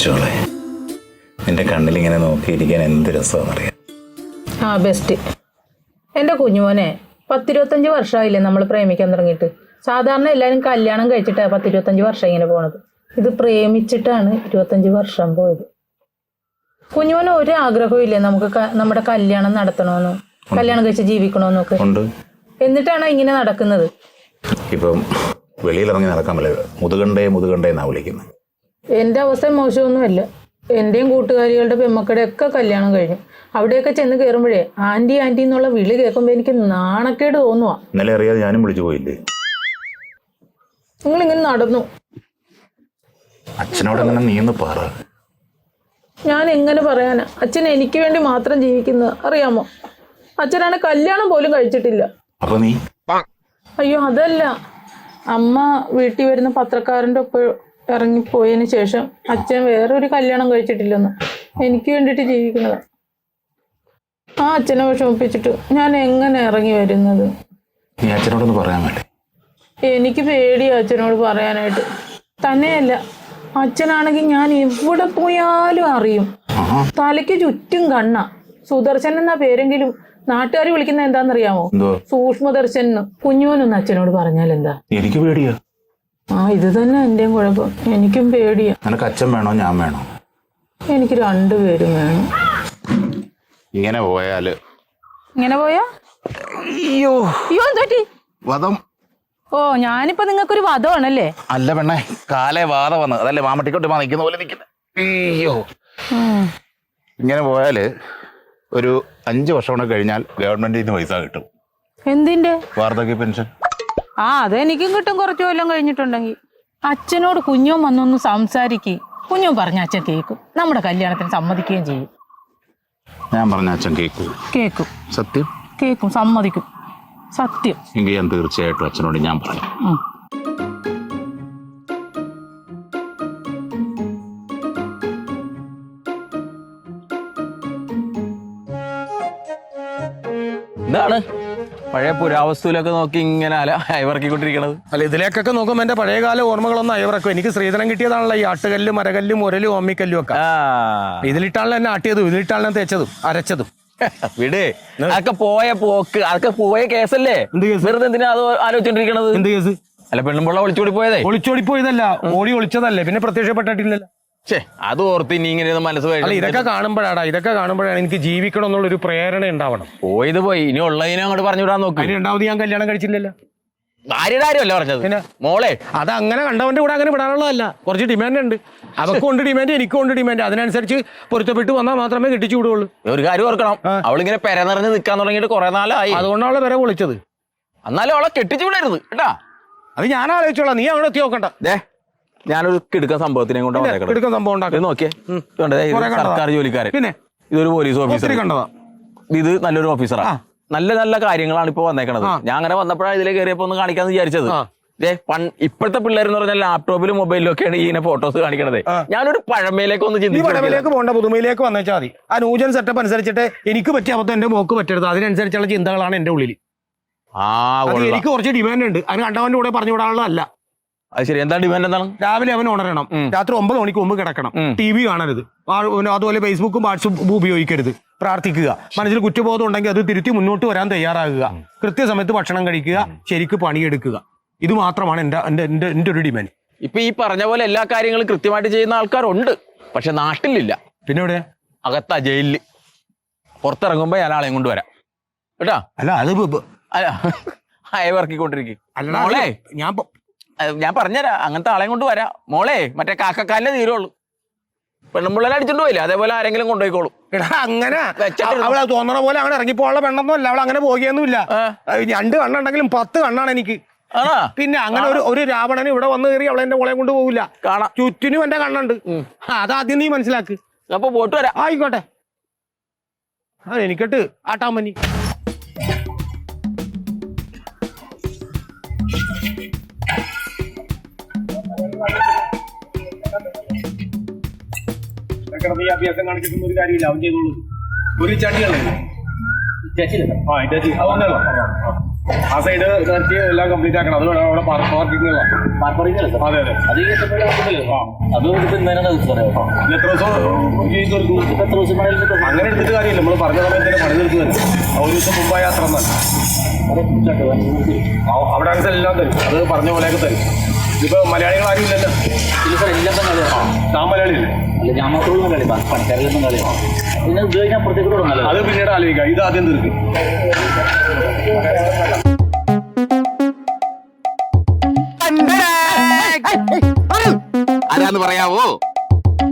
കൊച്ചോളെ, നിന്റെ കണ്ണിലിങ്ങനെ നോക്കിയിരിക്കാൻ എന്ത് രസമാണെന്നറിയാം. ആ ബെസ്റ്റ്. എൻ്റെ കുഞ്ഞുമോനെ 10-25 വർഷമായില്ലേ നമ്മൾ പ്രേമിക്കാൻ തുടങ്ങിയിട്ട്. സാധാരണ എല്ലാവരും കല്യാണം കഴിച്ചിട്ടാണ് 10-25 വർഷം ഇങ്ങനെ പോണത്. ഇത് പ്രേമിച്ചിട്ടാണ് 25 വർഷം പോയത്. കുഞ്ഞുമോന് ഒരു ആഗ്രഹവും ഇല്ലേ നമുക്ക് നമ്മുടെ കല്യാണം നടത്തണമെന്നോ കല്യാണം കഴിച്ച് ജീവിക്കണമെന്നൊക്കെ? എന്നിട്ടാണ് ഇങ്ങനെ നടക്കുന്നത്. ഇപ്പം വെളിയിലിറങ്ങി നടക്കാൻ പറ്റില്ല, മുതുകണ്ടേ എന്നാ വിളിക്കുന്നത്. എൻ്റെ അവസ്ഥ മോശമൊന്നുമല്ല. എൻ്റെയും കൂട്ടുകാരികളുടെ പെമ്മക്കടെ ഒക്കെ കല്യാണം കഴിഞ്ഞു. അവിടെയൊക്കെ ചെന്ന് കയറുമ്പോഴേ ആന്റി ആന്റി എന്നുള്ള വിളി കേൾക്കുമ്പോൾ എനിക്ക് നാണക്കേട് തോന്നുവാ. ഇന്നലെ അറിയാതെ ഞാനും വിളിച്ചു പോയില്ലേ. നിങ്ങളിങ്ങനെ നടന്നു. അച്ഛനോട് എങ്ങനെ നീന്ന് പറ. ഞാൻ എങ്ങനെ പറയാനാ? അച്ഛൻ എനിക്ക് വേണ്ടി മാത്രം ജീവിക്കുന്നത് അറിയാമോ? അച്ഛനാണ് കല്യാണം പോലും കഴിച്ചിട്ടില്ല. അപ്പൊ നീ? അയ്യോ അതല്ല, അമ്മ വീട്ടിൽ വരുന്ന പത്രക്കാരൻ്റെ ഒപ്പം ഇറങ്ങിപ്പോയതിന് ശേഷം അച്ഛൻ വേറൊരു കല്യാണം കഴിച്ചിട്ടില്ലെന്ന് എനിക്ക് വേണ്ടിയിട്ട് ജീവിക്കുന്നത്. ആ അച്ഛനെ വിഷമിപ്പിച്ചിട്ട് ഞാൻ എങ്ങനെ ഇറങ്ങി വരുന്നത്? നീ അച്ഛനോടൊന്ന് പറയാൻ വേണ്ടി. എനിക്ക് പേടിയാ അച്ഛനോട് പറയാനായിട്ട്. തന്നെയല്ല, അച്ഛനാണെങ്കിൽ ഞാൻ എവിടെ പോയാലും അറിയും. തലയ്ക്ക് ചുറ്റും കണ്ണ. സുദർശൻ എന്നാ പേരെങ്കിലും നാട്ടുകാർ വിളിക്കുന്നത് എന്താണെന്നറിയാമോ? സൂക്ഷ്മദർശൻ. കുഞ്ഞുവനൊന്ന് അച്ഛനോട് പറഞ്ഞാൽ എന്താ? എനിക്ക് പേടിയാ. ആ ഇത് തന്നെ എന്റെയും കുഴപ്പം. എനിക്കും പേടിയാ. നിനക്ക് അച്ഛൻ വേണോ ഞാൻ വേണോ? എനിക്ക് രണ്ടുപേരും വേണം. ഇങ്ങനെ പോയാ അയ്യോ എന്തോറ്റി വധം. ഓ ഞാനിപ്പോ നിങ്ങൾക്കൊരു വധമാണല്ലേ? അല്ല പെണ്ണെ, കാലേ വാദ വന്ന് അതല്ലേ മാമട്ടിക്കോട്ട് നിൽക്കുന്ന പോലെ നിൽക്കുന്നത്. അയ്യോ, ഇങ്ങനെ പോയാല് ഒരു 5 വർഷം കൂടെ കഴിഞ്ഞാൽ ഗവൺമെന്റിൽ നിന്ന് പൈസ കിട്ടും. എന്തിന്റെ? വാർദ്ധക്യ പെൻഷൻ. ആ അതെനിക്കും കിട്ടും കുറച്ചു കൊല്ലം കഴിഞ്ഞിട്ടുണ്ടെങ്കിൽ. അച്ഛനോട് കുഞ്ഞോൻ വന്നൊന്ന് സംസാരിക്കുകയും കുഞ്ഞോൻ പറഞ്ഞ അച്ഛൻ കേൾക്കും. നമ്മുടെ കല്യാണത്തിന് സമ്മതിക്കുകയും ചെയ്യും. ഞാൻ പറഞ്ഞ അച്ഛൻ കേൾക്കും. സത്യം കേൾക്കും, സമ്മതിക്കും. സത്യം. എങ്കിൽ ഞാൻ തീർച്ചയായിട്ടും അച്ഛനോട് ഞാൻ പറയും. എന്താണ് പഴയ പുരാവസ്തുവിലൊക്കെ നോക്കി ഇങ്ങനെ അയവിറക്കിക്കൊണ്ടിരിക്കണത്? അല്ല, ഇതിലേക്കൊക്കെ നോക്കുമ്പോൾ എന്റെ പഴയകാല ഓർമ്മകളൊന്നും അയവിറക്കും. എനിക്ക് സ്ത്രീധനം കിട്ടിയതാണല്ലോ ഈ ആട്ടുകല്ലും മരകല്ലും ഉരലും അമ്മിക്കല്ലും ഒക്കെ. ഇതിലിട്ടാണല്ലോ എന്നെ ആട്ടിയതും ഇതിലിട്ടാണല്ലോ തേച്ചതും അരച്ചതും. വിട്, അതൊക്കെ പോയ പോക്ക്, അതൊക്കെ പോയ കേസല്ലേ. വെറുതെ എന്തിനാ അത് ആലോചിച്ചോണ്ടിരിക്കണത്? എന്ത് കേസ്? അല്ല, പെണ്ണുമ്പുള്ള ഒളിച്ചോടി പോയതല്ല, ഓടി ഒളിച്ചതല്ലേ, പിന്നെ പ്രത്യക്ഷപ്പെട്ടിട്ടില്ലല്ലോ. അത് ഓർത്ത് ഇനി ഇങ്ങനെ മനസ്സ്. ഇതൊക്കെ കാണുമ്പോഴാണ് എനിക്ക് ജീവിക്കണം എന്നുള്ളൊരു പ്രേരണ ഉണ്ടാവണം. പോയി ഇനി ഉള്ളതിനെ അങ്ങോട്ട് പറഞ്ഞു വിടാൻ നോക്കി. രണ്ടാമത് ഞാൻ കല്യാണം കഴിച്ചില്ലല്ലോ. ഭാര്യയുടെ കാര്യമല്ല പറഞ്ഞത്. പിന്നെ മോളെ, അത് അങ്ങനെ കണ്ടവന്റെ കൂടെ അങ്ങനെ വിടാനുള്ളതല്ല. കുറച്ച് ഡിമാൻഡ് ഉണ്ട്. അവർക്കും ഉണ്ട് ഡിമാൻഡ്, എനിക്കും ഉണ്ട് ഡിമാൻഡ്. അതിനനുസരിച്ച് പൊരുത്തപ്പെട്ട് വന്നാൽ മാത്രമേ കെട്ടിച്ചു വിടുള്ളൂ. ഒരു കാര്യം ഓർക്കണം, അവളിങ്ങനെ പെര നിറഞ്ഞ് നിൽക്കാൻ തുടങ്ങിയിട്ട് കുറെ നാളായി. അതുകൊണ്ടാണ് അവളെ പെര പൊളിച്ചത്. എന്നാലും അവളെ കെട്ടിച്ചു വിടരുത് കേട്ടാ. അത് ഞാൻ ആലോചിച്ചോളാം, നീ അവിടെ എത്തി നോക്കണ്ട. ഞാനൊരു കിടക്കുന്ന സംഭവത്തിനെ കൊണ്ട് നോക്കിയേ. സർക്കാർ ജോലിക്കാരൻ, പിന്നെ ഇതൊരു പോലീസ് ഓഫീസർ കണ്ടതാ. ഇത് നല്ലൊരു ഓഫീസറാ. നല്ല നല്ല കാര്യങ്ങളാണ് ഇപ്പൊ വന്നേക്കണത്. ഞാൻ അങ്ങനെ വന്നപ്പോഴാണ് ഇതിലെ കയറിയപ്പോ ഒന്ന് കാണിക്കാന്ന് വിചാരിച്ചത്. ഇപ്പോഴത്തെ പിള്ളേരെന്ന് പറഞ്ഞാൽ ലാപ്ടോപ്പിലും മൊബൈലിലും ഒക്കെയാണ് ഇങ്ങനെ ഫോട്ടോസ് കാണിക്കണത്. ഞാനൊരു പഴമയിലേക്ക് ഒന്ന് ചിന്തിച്ചു. പഴമയിലേക്ക് പോകണ്ട, പുതുമയിലേക്ക് വന്നേച്ചാൽ മതി. ആ ന്യൂജൻ സെറ്റപ്പ് അനുസരിച്ചിട്ട് എനിക്ക് പറ്റിയ അബദ്ധം എന്റെ മോക്ക് പറ്റരുത്. അതിനനുസരിച്ചുള്ള ചിന്തകളാണ് എന്റെ ഉള്ളിൽ. എനിക്ക് കുറച്ച് ഡിമാൻഡ് ഉണ്ട്. അതിന് കണ്ടവന്റെ കൂടെ പറഞ്ഞു വിടാനുള്ളതല്ല. അത് ശരി. എന്താ ഡിമാൻഡ്? എന്താണ്? രാവിലെ അവൻ ഉണരണം, രാത്രി 9 മണിക്ക് മുമ്പ് കിടക്കണം, TV കാണരുത്, അതുപോലെ ഫേസ്ബുക്കും വാട്സപ്പും ഉപയോഗിക്കരുത്, പ്രാർത്ഥിക്കുക, മനസ്സിൽ കുറ്റബോധം ഉണ്ടെങ്കിൽ അത് തിരുത്തി മുന്നോട്ട് വരാൻ തയ്യാറാകുക, കൃത്യസമയത്ത് ഭക്ഷണം കഴിക്കുക, ശരിക്ക് പണിയെടുക്കുക. ഇത് മാത്രമാണ് എന്റെ ഒരു ഡിമാൻഡ്. ഇപ്പൊ ഈ പറഞ്ഞ പോലെ എല്ലാ കാര്യങ്ങളും കൃത്യമായിട്ട് ചെയ്യുന്ന ആൾക്കാരുണ്ട്, പക്ഷെ നാട്ടിലില്ല. പിന്നെ എവിടെ? അകത്താ, ജയിലില്. പുറത്തിറങ്ങുമ്പോ ഞാൻ ആളെയും കൊണ്ടുവരാം കേട്ടാ. അല്ല അത് അയവിറക്കിക്കൊണ്ടിരിക്കും. ഞാൻ പറഞ്ഞുതരാം, അങ്ങനത്തെ ആളെയും കൊണ്ട് വരാം. മോളെ, മറ്റേ കാക്കക്കാലിനെ തീരുള്ളൂ. പെണ്ണുമ്പിള്ളേരെ അടിച്ചോണ്ട് പോയില്ല, അതേപോലെ ആരെങ്കിലും കൊണ്ടുപോയിക്കോളും. അങ്ങനെ അവളെ തോന്നണ പോലെ അങ്ങനെ ഇറങ്ങിപ്പോള്ള പെണ്ണൊന്നും അല്ല. അവൾ അങ്ങനെ പോകുകയൊന്നുമില്ല. 2 കണ്ണുണ്ടെങ്കിലും 10 കണ്ണാണ് എനിക്ക്. പിന്നെ അങ്ങനെ ഒരു രാവണന് ഇവിടെ വന്നു കയറി അവളെ എന്റെ മോളെ കൊണ്ട് പോകില്ല. കാണാം, ചുറ്റിനും എന്റെ കണ്ണുണ്ട്. അതാദ്യം നീ മനസ്സിലാക്ക്. അപ്പൊ പോയിട്ട് വരാം. ആയിക്കോട്ടെ. എനിക്കിട്ട് ആട്ടാൻ പനി. നീ അഭ്യാസം കാണിച്ചിട്ടൊന്നും ഒരു കാര്യമില്ല. അവൻ ചെയ്തോളൂ. ഒരു ചട്ടികളല്ലേ? ആ സൈഡ് നിർത്തി എല്ലാം കംപ്ലീറ്റ് ആക്കണം. അത് വേണം അവിടെ പാർക്കിംഗ്. അതെ അതെ. അങ്ങനെ എടുത്തിട്ട് കാര്യമില്ല. നമ്മൾ പറഞ്ഞ സമയത്ത് പണി തീർക്കുന്നത് ഒരു ദിവസം മുമ്പായ യാത്ര അവിടെ ആൻസർ എല്ലാം തരും. അത് പറഞ്ഞ പോലെയൊക്കെ തരും. ഇതിപ്പോ മലയാളികൾ ആരും ഇല്ലല്ലോ. താൻ മലയാളിയില്ലേ? ഞാൻ മാത്രമൊന്നും കളി പണിക്കാരിലൊന്നും കളിയാണ്. പിന്നെ ഉപയോഗിക്കാൻ അപ്പുറത്തേക്ക് തുടങ്ങാലോ. അത് പിന്നീട് ആലോചിക്കാം. ഇത് ആദ്യം തീർക്കും. ആരാന്ന് പറയാവോ?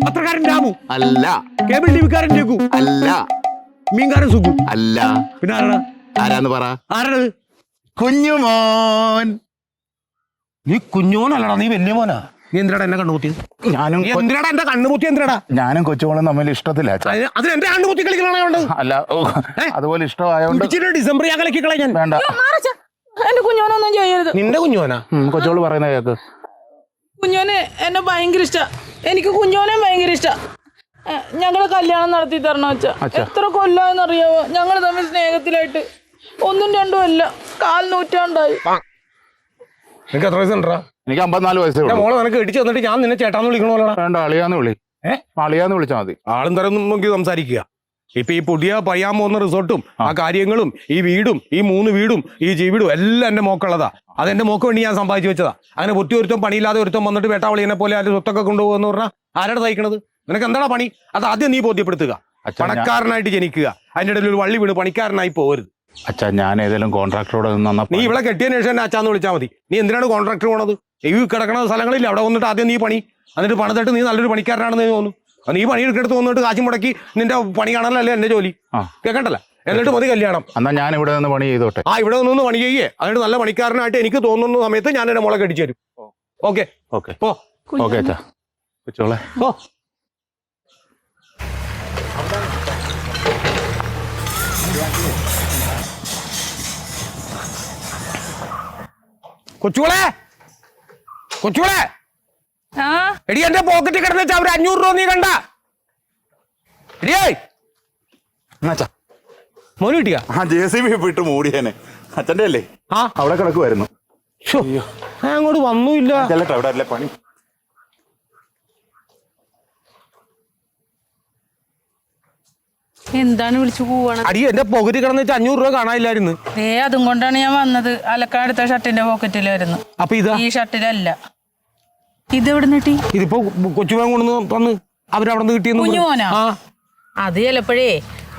പത്രക്കാരൻ രാമു അല്ല. കേബിൾ ടി വിക്കാരൻ രഘു അല്ല. മീൻകാരൻ സുഖു അല്ല. പിന്നെ ആരാ? ആരാന്ന് പറ. ആരാണത്? കുഞ്ഞുമോൻ. നീ കുഞ്ഞോനല്ലടാ, നീ വലിയ മോനാ. നീ എന്തിനാടാ എന്നെ കണ്ണുമുത്തിയത്? ഞാനും എന്തിനാടാ എന്റെ കണ്ണുമുത്തി? എന്തിനാടാ? ഞാനും കൊച്ചുമോളും തമ്മിൽ ഇഷ്ടത്തില്ല. അതിന് എന്റെ കണ്ണുമുത്തി കളിക്കണോണ്ട് അല്ല, അതുപോലെ ഇഷ്ടമായോണ്ട്. ഡിസംബർ ഞാൻ കളിക്കള ഞാൻ. വേണ്ട, എന്റെ കുഞ്ഞോനൊന്നും ചെയ്യരുത്. നിന്റെ കുഞ്ഞോനാ? കൊച്ചുമോള് പറയുന്ന കേക്ക്. കുഞ്ഞോനെ എന്നെ ഭയങ്കര ഇഷ്ട. എനിക്ക് കുഞ്ഞോനെ ഭയങ്കര ഇഷ്ട. ഞങ്ങള് കല്യാണം നടത്തി തരണം വെച്ചാ. എത്ര കൊല്ലാന്നറിയാവോ ഞങ്ങൾ തമ്മിൽ സ്നേഹത്തിലായിട്ട്? 1 2 അല്ല, 1/4 നൂറ്റാണ്ടായി. നിനക്ക് എത്ര വയസ്സുണ്ടാ? എനിക്ക് 54 വയസ്സേ ഉള്ളൂ. മോളെ നിനക്ക് ഇടിച്ചു തന്നിട്ട് ഞാൻ നിന്നെ ചേട്ടാന്ന് വിളിക്കണോടാ? വേണ്ട, അളിയാന്ന് വിളി. അളിയാന്ന് വിളിച്ചാൽ മതി. ആളും തരം നോക്കി സംസാരിക്കുക. ഇപ്പൊ ഈ പുതിയ പയ്യാൻ പോകുന്ന റിസോർട്ടും ആ കാര്യങ്ങളും ഈ വീടും ഈ 3 വീടും ഈ ജീവിടും എല്ലാം എന്റെ മോക്കുള്ളതാ. അതെന്റെ മോക്ക് വേണ്ടി ഞാൻ സമ്പാദിച്ചു വെച്ചതാ. അങ്ങനെ ഒറ്റ ഒരുത്തം പണിയില്ലാതെ ഒരുത്തം വന്നിട്ട് വേട്ടാവളിയെ പോലെ അതിന്റെ സ്വത്തൊക്കെ കൊണ്ടുപോകുന്ന പറഞ്ഞാൽ ആരാണ് സഹിക്കണത്? നിനക്ക് എന്താണ് പണി? അത് ആദ്യം നീ ബോധ്യപ്പെടുത്തുക. പണക്കാരനായിട്ട് ജനിക്കുക, അതിന്റെ ഇടയിൽ ഒരു വള്ളി വീണ് പണിക്കാരനായി പോകരുത്. അച്ഛാ, ഞാൻ ഏതെങ്കിലും കോൺട്രാക്ടറോട് നീ ഇവിടെ കെട്ടിയതിനു ശേഷം എന്നെ അച്ഛാന്ന് വിളിച്ചാൽ മതി. നീ എന്തിനാണ് കോൺട്രാക്ടർ പോണത്? ഈ കിടക്കുന്ന സ്ഥലങ്ങളില്ല, അവിടെ വന്നിട്ട് ആദ്യം നീ പണി, എന്നിട്ട് പണിതിട്ട് നീ നല്ലൊരു പണിക്കാരനാണെന്ന് തോന്നുന്നു. നീ പണിയെടുക്കെടുത്ത് വന്നിട്ട് കാശും മുടക്കി നിന്റെ പണി കാണാനല്ലേ എന്റെ ജോലി. കേൾക്കണ്ടല്ല? എന്നിട്ട് മതി കല്യാണം. എന്നാ ഞാൻ ഇവിടെ നിന്ന് പണി ചെയ്തോട്ടെ. ഇവിടെ നിന്ന് പണി ചെയ്യേ, എന്നിട്ട് നല്ല പണിക്കാരനായിട്ട് എനിക്ക് തോന്നുന്ന സമയത്ത് ഞാൻ എന്റെ മോളെ കെട്ടിച്ചു തരും. ഓക്കെ ഓക്കെ ഓക്കെ അച്ഛാ. കൊച്ചോളെ ഓ. കൊച്ചുകളെ, കൊച്ചുകളെ, എടി എന്റെ പോക്കറ്റിൽ കിടന്ന് വെച്ചാ ഒരു 500 രൂപ നീ കണ്ട? മോന് കിട്ടിയാ? JCB ഇട്ട് മൂടിയേനെ. അച്ഛൻ്റെ അല്ലേ? അവിടെ കിടക്കുമായിരുന്നു. അങ്ങോട്ട് വന്നൂല്ല. അവിടെ അല്ലേ പണി. എന്താണ് വിളിച്ചു പോവാണ്? അടി എന്റെ പോക്കറ്റിൽ കിടന്ന് വെച്ചാൽ 500 രൂപ കാണാനില്ലായിരുന്നു. അതും കൊണ്ടാണ് ഞാൻ വന്നത്. അലക്കാടുത്ത ഷർട്ടിന്റെ പോക്കറ്റിലായിരുന്നു. അപ്പൊ ഇതാ ഈ ഷർട്ടിലല്ല. ഇതെവിടെ നിട്ടി? ഇതിപ്പോ കൊച്ചുമോൻ കൊണ്ടു തന്ന് അവരവിടെ നിന്ന് കിട്ടിയെന്ന്. കുഞ്ഞുമോനാ? അത് ചിലപ്പോഴേ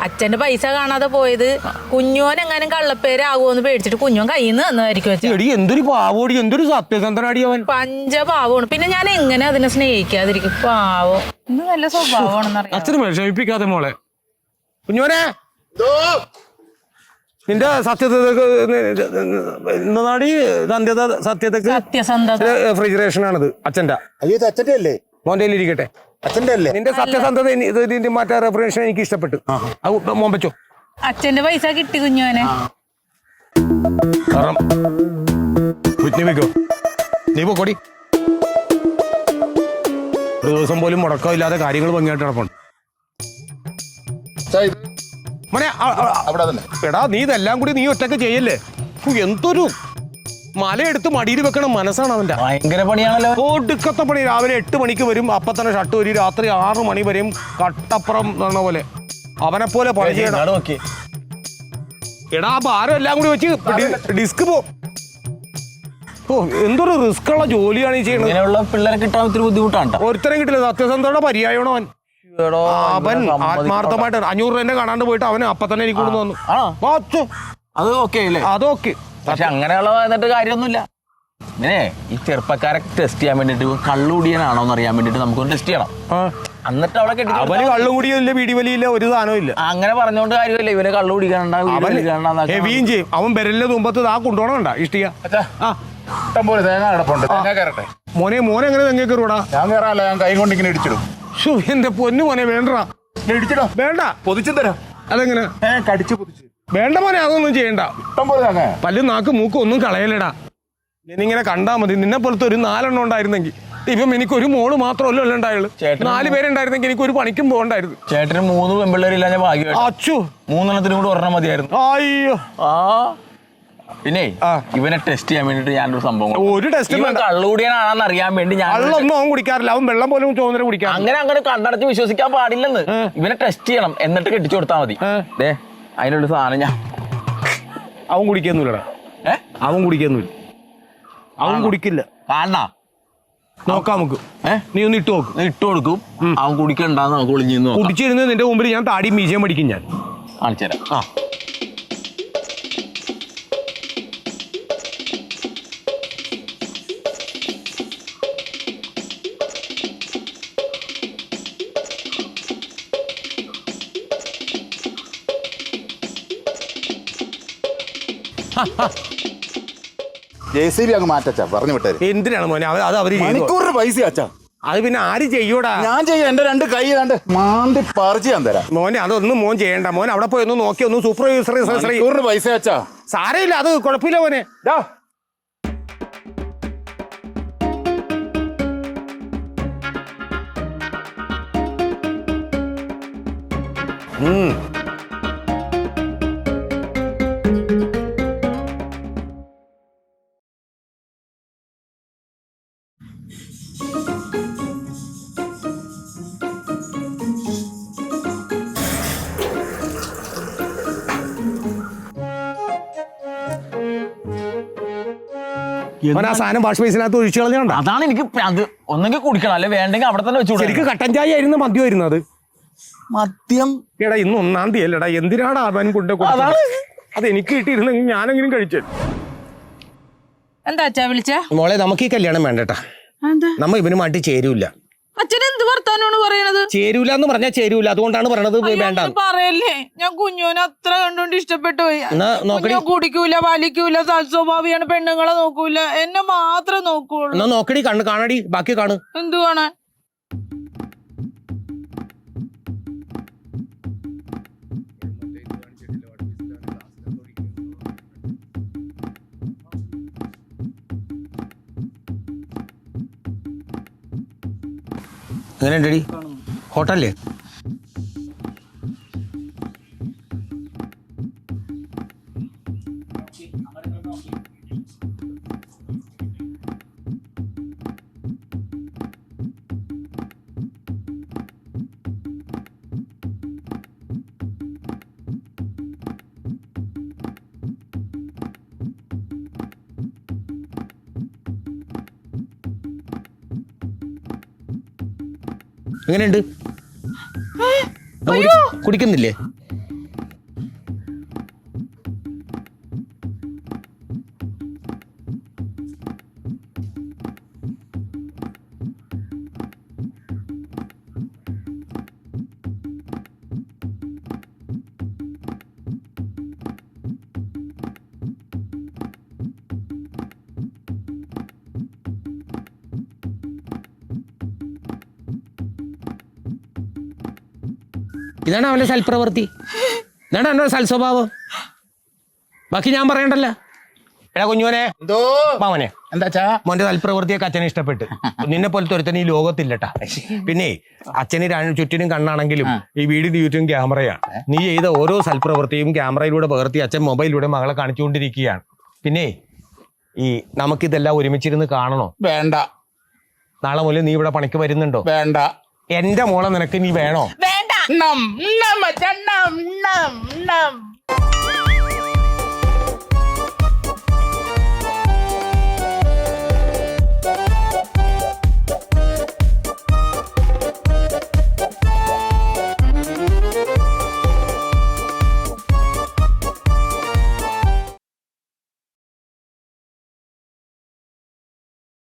അച്ഛന്റെ പൈസ കാണാതെ പോയത് കുഞ്ഞോൻ എങ്ങാനും കള്ളപ്പേരാകുമെന്ന് പേടിച്ചിട്ട് കുഞ്ഞോൻ കയ്യിൽ നിന്ന് തന്നതായിരിക്കും. എടി എന്തൊരു പാവോടി, എന്തൊരു സത്യസന്ധനാടി അവൻ. പഞ്ചപാവമാണ്. പിന്നെ ഞാൻ എങ്ങനെ അതിനെ സ്നേഹിക്കാതിരിക്കും? പാവം. ഇന്ന് നല്ല സ്വഭാവമാണെന്നറിയാം. അച്ഛന് വിഷമിപ്പിക്കാതെ മോളെ. കുഞ്ഞോനെ, നിന്റെ സത്യസന്ധത ഫ്രിജറേഷനാണിത് അച്ഛന്റെ. അയ്യോ, ഇത് അച്ഛൻ്റെ അല്ലേ? മോന്റെ ഇരിക്കട്ടെ. അച്ഛൻ്റെ അല്ലേ? നിന്റെ സത്യസന്ധത ഇതിന്റെ മറ്റേ റെഫറേഷൻ എനിക്ക് ഇഷ്ടപ്പെട്ടു. മോൻ വെച്ചോ. അച്ഛന്റെ പൈസ കിട്ടി കുഞ്ഞോനെ. നീ പോടി. ഒരു ദിവസം പോലും മുടക്കമില്ലാതെ കാര്യങ്ങൾ ഭംഗിയായിട്ട് നടപ്പുണ്ട്. മോനെ, എടാ നീ ഇതെല്ലാം കൂടി നീ ഒറ്റക്ക് ചെയ്യല്ലേ? എന്തൊരു മലയെടുത്ത് മടിയിൽ വെക്കണം മനസ്സാണ് അവന്റെ. ഭയങ്കര പണിയാണല്ലോ. ഒടുക്കത്തെ പണി. രാവിലെ 8 മണിക്ക് വരും, അപ്പൊ തന്നെ ഷർട്ട് വരും. രാത്രി 6 മണി വരെയും കട്ടപ്പുറം എന്ന പോലെ അവനെ പോലെ പണി ചെയ്യണം. എടാ ഭാരം എല്ലാം കൂടി വെച്ച് ഡിസ്ക് പോ. ഓ, എന്തൊരു റിസ്ക് ഉള്ള ജോലിയാണ് ഈ ചെയ്യുന്നത്. ഇങ്ങനെയുള്ള പിള്ളേരെ കിട്ടാൻ ഒത്തിരി ബുദ്ധിമുട്ടാണ്. ഒരുത്തരം കിട്ടില്ല. സത്യസന്ധയുടെ പര്യായമാണോ അവൻ? അവൻ ആത്മാർത്ഥമായിട്ട് 500 രൂപ കാണാണ്ട് പോയിട്ട് അവന് അപ്പൊ തന്നെ എനിക്ക് കൊണ്ടു വന്നു. അത് ഓക്കെ അല്ലേ? അതൊക്കെ. പക്ഷെ അങ്ങനെയുള്ള എന്നിട്ട് കാര്യമൊന്നുമില്ല. ഇങ്ങനെ ഈ ചെറുപ്പക്കാരെ ടെസ്റ്റ് ചെയ്യാൻ വേണ്ടിട്ട് കള്ളുകൂടിയനാണോ എന്ന് അറിയാൻ വേണ്ടിട്ട് നമുക്ക് ടെസ്റ്റ് ചെയ്യണം. എന്നിട്ട് അവളെ കെട്ടി. അവന് കള്ളു കുടിയില്ല, വീടിവലിയില്ല, ഒരു സാധനവും ഇല്ല. അങ്ങനെ പറഞ്ഞോണ്ട് കാര്യമില്ല. ഇവന് കള്ളു കുടിക്കാനുണ്ടാവും ചെയ്യും. അവൻ വിരലിന്റെ തുമ്പത്ത് ആ കൊണ്ടുപോകണണ്ട ഇഷ്ടിയ. ഇഷ്ടംപോലെ തേങ്ങ കിടപ്പുണ്ട്. തേങ്ങ കയറട്ടെ. മോനെ എങ്ങനെ തെങ്ങ കയറൂടാ? ഞാൻ കയറാല്ല, ഞാൻ കൈ കൊണ്ട് ഇങ്ങനെ ഇടിച്ചിടും. എന്റെ പൊന്നു മോനെ വേണ്ട. ഇടിച്ചിടോ? വേണ്ട, പൊതിച്ചു തരാം. അതെങ്ങനെ? കടിച്ചു പൊതിച്ചു. വേണ്ട മോനെ, അതൊന്നും ചെയ്യണ്ട. ഇഷ്ടംപോലെ തേങ്ങ. പല്ല് നാക്ക് മൂക്ക് ഒന്നും കളയലടാ. നിന്നിങ്ങനെ കണ്ടാ മതി. നിന്നെ പോലത്തെ ഒരു 4 എണ്ണം ഉണ്ടായിരുന്നെങ്കിൽ. ഇപ്പം എനിക്കൊരു മോള് മാത്രമല്ല ഉണ്ടായുള്ളൂ. 4 പേരുണ്ടായിരുന്നെങ്കിൽ എനിക്കൊരു പണിക്കും പോകണ്ടായിരുന്നു. ചേട്ടന് 3 പെൺപിള്ളേരില്ല. ഞാൻ ഭാഗ്യം. അച്ചു 3 എണ്ണത്തിനും കൂടെ ഒരെണ്ണം മതിയായിരുന്നു. അയ്യോ, പിന്നെ ഇവനെ ടെസ്റ്റ് ചെയ്യാൻ വേണ്ടിട്ട് ഞാനൊരു സംഭവം ഒരു ടെസ്റ്റ് കള്ളുകൂടിയാണെന്ന് അറിയാൻ വേണ്ടി ഞാൻ വെള്ളമൊന്നും അവൻ കുടിക്കാറില്ല. അവൻ വെള്ളം പോലും ചോദന കുടിക്കാറ്. അങ്ങനെ കണ്ണടച്ച് വിശ്വസിക്കാൻ പാടില്ലെന്ന്. ഇവനെ ടെസ്റ്റ് ചെയ്യണം, എന്നിട്ട് കെട്ടിച്ചു കൊടുത്താൽ മതി. അതിനുള്ള സാധനം ഞാൻ അവൻ കുടിക്കൊന്നുമില്ലടാ. അവൻ കുടിക്കൊന്നുമില്ല. അവൻ കുടിക്കില്ല. കാണാ നോക്കാം നമുക്ക്. നീ ഒന്ന് ഇട്ട് നോക്ക്. ഇട്ട് കൊടുക്കും. അവൻ കുടിക്കണ്ടെന്ന് നമുക്ക് ഒളിഞ്ഞു കുടിച്ചിരുന്ന് നിന്റെ മുമ്പിൽ ഞാൻ താടി മീശയും പഠിക്കും. ഞാൻ കാണിച്ചു തരാം. JCB അങ്ങ് മാറ്റച്ചാ, പറഞ്ഞു വിട്ടത്. എന്തിനാണ് മോനെ? അത് അവര് മണിക്കൂറിന് പൈസ അച്ഛാ. അത് പിന്നെ ആര് ചെയ്യൂടാ? ഞാൻ ചെയ്യാം. എന്റെ 2 കൈ കണ്ട് മാന്തി പറിച്ച് ഞാൻ തരാം. മോനെ അതൊന്നും മോൻ ചെയ്യണ്ട. മോൻ അവിടെ പോയി ഒന്ന് നോക്കി ഒന്ന് സൂപ്പർവൈസർ മണിക്കൂറിന് പൈസ അച്ഛാ. സാരമില്ല, അത് കുഴപ്പമില്ല മോനെ. ആ സാധനം വാഷ് ബേസിനകത്ത് ഒഴിച്ചു കളഞ്ഞോണ്ട. അതാണ് എനിക്ക് അത് ഒന്നെങ്കിൽ കുടിക്കണം, അല്ലെ വേണ്ടെങ്കിൽ അവിടെ തന്നെ വെച്ചു. ശരിക്കും കട്ടൻ ചായ ആയിരുന്നു മദ്യമായിരുന്നു അത്. മദ്യം എടാ ഇന്ന് 1-ാം തീയതി അല്ലടാ. എന്തിനാണ് അവൻ കൊണ്ട് അത് എനിക്ക് കിട്ടിയിരുന്നെങ്കിൽ ഞാനെങ്കിലും കഴിച്ചു. എന്താ അച്ഛാ വിളിച്ചേ? മോളെ നമുക്ക് ഈ കല്യാണം വേണ്ടട്ടാ. നമ്മ ഇവനുമായിട്ട് ചേരൂല. അച്ഛൻ എന്ത് വർത്താനാണ് പറയണത്? ചേരൂല എന്ന് പറഞ്ഞാൽ ചേരൂല, അതുകൊണ്ടാണ് പറയണത് വേണ്ട. പറയല്ലേ, ഞാൻ കുഞ്ഞോനെ അത്ര കണ്ടോണ്ട് ഇഷ്ടപ്പെട്ടു പോയി. നോക്കടി, കുടിക്കൂല, വലിക്കൂല, സൽസ്വഭാവിയാണ്, പെണ്ണുങ്ങളെ നോക്കൂല, എന്നെ മാത്രമേ നോക്കൂള്ളൂ. എന്നാ നോക്കടി, കണ്ണ് കാണടി, ബാക്കി കാണു. എന്തു കാണാൻ? എങ്ങനെയുണ്ടടി ഹോട്ടലില്? എങ്ങനെയുണ്ട്? കുടിക്കുന്നില്ലേ? ഇതാണ് അവന്റെ സൽപ്രവൃത്തി, ഇതാണ് അവന്റെ സൽസ്വഭാവം. ബാക്കി ഞാൻ പറയണ്ടല്ലോ. എടാ കുഞ്ഞുവനെ, എന്തോ മാമനെ, എന്താ മോന്റെ സൽപ്രവൃത്തിയൊക്കെ അച്ഛനെ ഇഷ്ടപ്പെട്ട്. നിന്നെ പോലത്തെ ഒരുത്തന് ഈ ലോകത്തില്ലട്ടാ. പിന്നെ അച്ഛന് ചുറ്റിനും കണ്ണാണെങ്കിലും ഈ വീടിന് ചുറ്റും ക്യാമറയാണ്. നീ ചെയ്ത ഓരോ സൽപ്രവൃത്തിയും ക്യാമറയിലൂടെ പകർത്തി അച്ഛൻ മൊബൈലിലൂടെ മകളെ കാണിച്ചുകൊണ്ടിരിക്കുകയാണ്. പിന്നെ ഈ നമുക്കിതെല്ലാം ഒരുമിച്ചിരുന്ന് കാണണോ? വേണ്ട. നാളെ മുതൽ നീ ഇവിടെ പണിക്ക് വരുന്നുണ്ടോ? വേണ്ട. എന്റെ മോളെ നിനക്ക് നീ വേണോ? വേണ്ട.